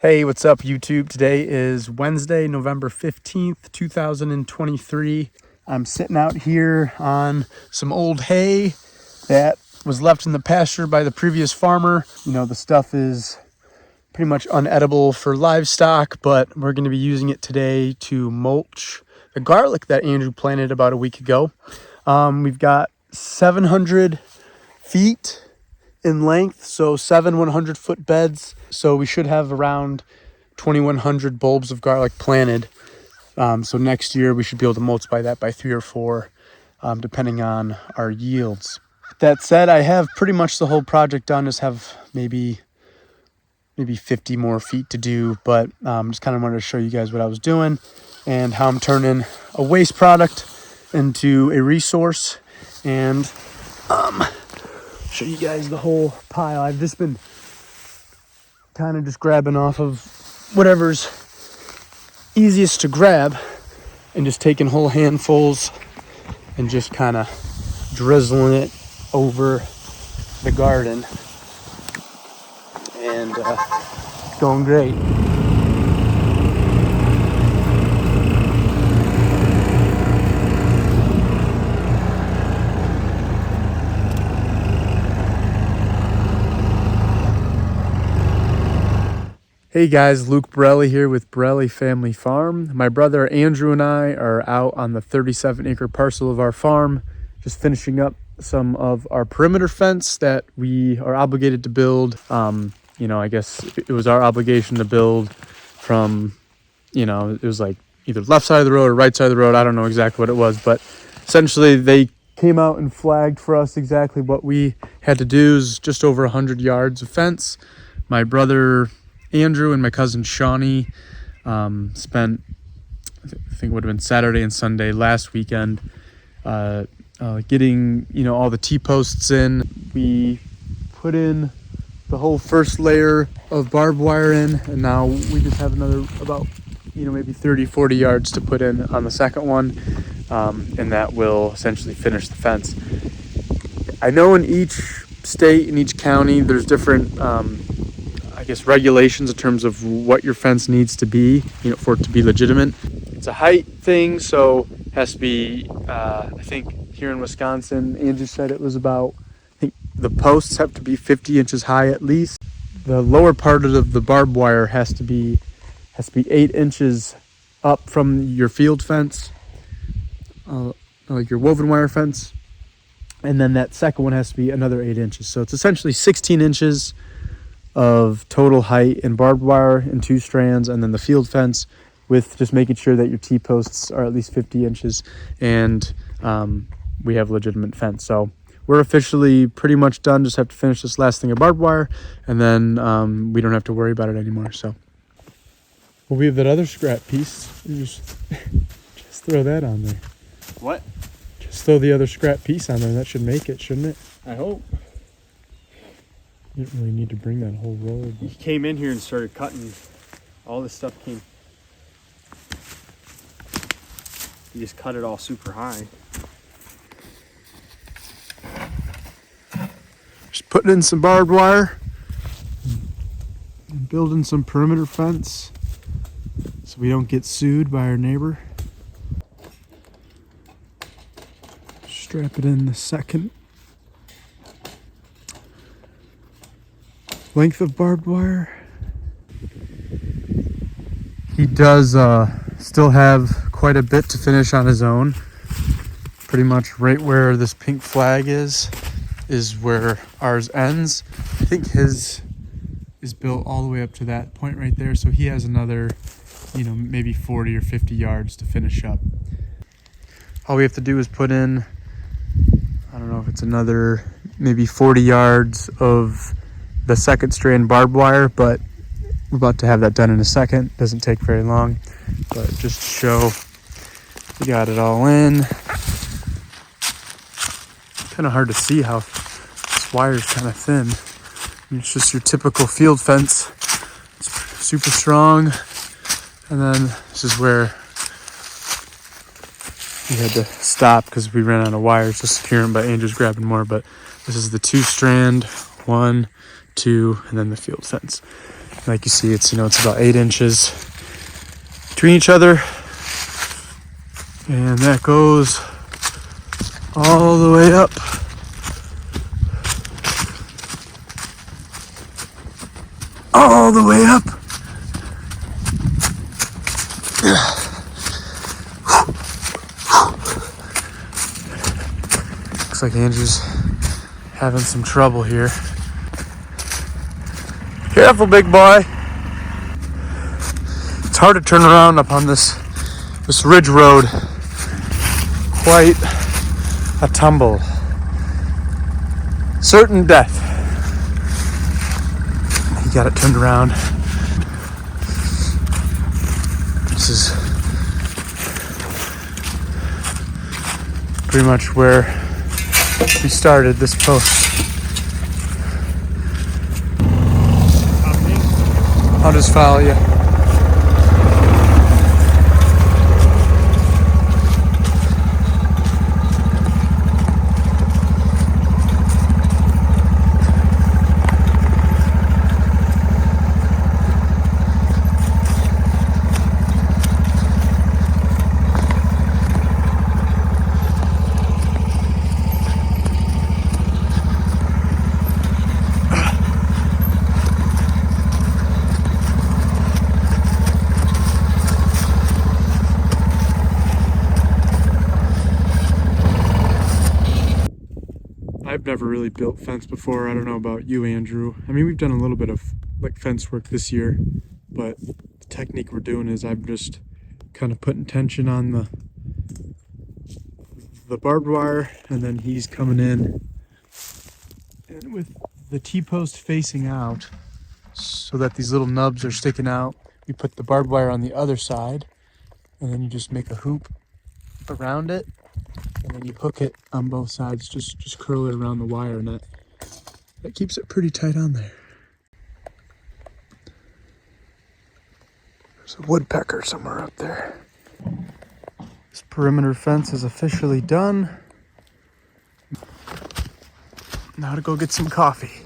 Hey, what's up, YouTube? Today is Wednesday, November 15th, 2023. I'm sitting out here on some old hay that was left in the pasture by the previous farmer. You know, the stuff is pretty much unedible for livestock, but we're going to be using it today to mulch the garlic that Andrew planted about a week ago. We've got 700 feet in length, so 7 100-foot beds. So we should have around 2,100 bulbs of garlic planted. So next year we should be able to multiply that by 3 or 4, depending on our yields. That said, I have pretty much the whole project done. Just have maybe 50 more feet to do, but just kind of wanted to show you guys what I was doing and how I'm turning a waste product into a resource, and show you guys the whole pile. I've just been kind of just grabbing off of whatever's easiest to grab and just taking whole handfuls and just kind of drizzling it over the garden, and it's going great. Hey guys, Luke Borelli here with Borelli Family Farm. My brother Andrew and I are out on the 37-acre parcel of our farm, just finishing up some of our perimeter fence that we are obligated to build. I guess it was our obligation to build from, it was like either left side of the road or right side of the road. I don't know exactly what it was, but essentially they came out and flagged for us exactly what we had to do. Is just over 100 yards of fence. My brother Andrew and my cousin Shawnee spent, I think it would have been Saturday and Sunday last weekend, getting all the T-posts in. We put in the whole first layer of barbed wire in, and now we just have another about maybe 30-40 yards to put in on the second one, and that will essentially finish the fence. I know in each state, in each county, there's different regulations in terms of what your fence needs to be, for it to be legitimate. It's a height thing, so it has to be, I think here in Wisconsin, Andrew said it was about, I think the posts have to be 50 inches high at least. The lower part of the barbed wire has to be 8 inches up from your field fence, like your woven wire fence. And then that second one has to be another 8 inches. So it's essentially 16 inches of total height in barbed wire in 2 strands, and then the field fence with just making sure that your T-posts are at least 50 inches and we have legitimate fence. So we're officially pretty much done. Just have to finish this last thing of barbed wire, and then we don't have to worry about it anymore. So, well, we have that other scrap piece. You just throw that on there. What? Just throw the other scrap piece on there. That should make it, shouldn't it? I hope. You don't really need to bring that whole roll. He came in here and started cutting. All this stuff came. He just cut it all super high. Just putting in some barbed wire and building some perimeter fence so we don't get sued by our neighbor. Strap it in the second length of barbed wire. He does still have quite a bit to finish on his own. Pretty much right where this pink flag is where ours ends. I think his is built all the way up to that point right there, so he has another maybe 40 or 50 yards to finish up. All we have to do is put in, I don't know if it's another maybe 40 yards of the second strand barbed wire, but we're about to have that done in a second. Doesn't take very long, but just to show we got it all in. Kind of hard to see how this wire is kind of thin. It's just your typical field fence. It's super strong, and then this is where we had to stop because we ran out of wires to secure them, but Andrew's grabbing more. But this is the 2-strand, 1, 2, and then the field fence. Like you see, it's about 8 inches between each other, and that goes all the way up. All the way up. Looks like Andrew's having some trouble here. Careful, big boy. It's hard to turn around up on this ridge road. Quite a tumble. Certain death. You got it turned around. This is pretty much where we started this post. I'll just follow you. I've never really built fence before. I don't know about you, Andrew. I mean, we've done a little bit of like fence work this year, but the technique we're doing is I'm just kind of putting tension on the barbed wire, and then he's coming in and with the T-post facing out so that these little nubs are sticking out. We put the barbed wire on the other side, and then you just make a hoop around it, and then you hook it on both sides. Just curl it around the wire, and that keeps it pretty tight on there. There's a woodpecker somewhere up there. This perimeter fence is officially done. Now to go get some coffee.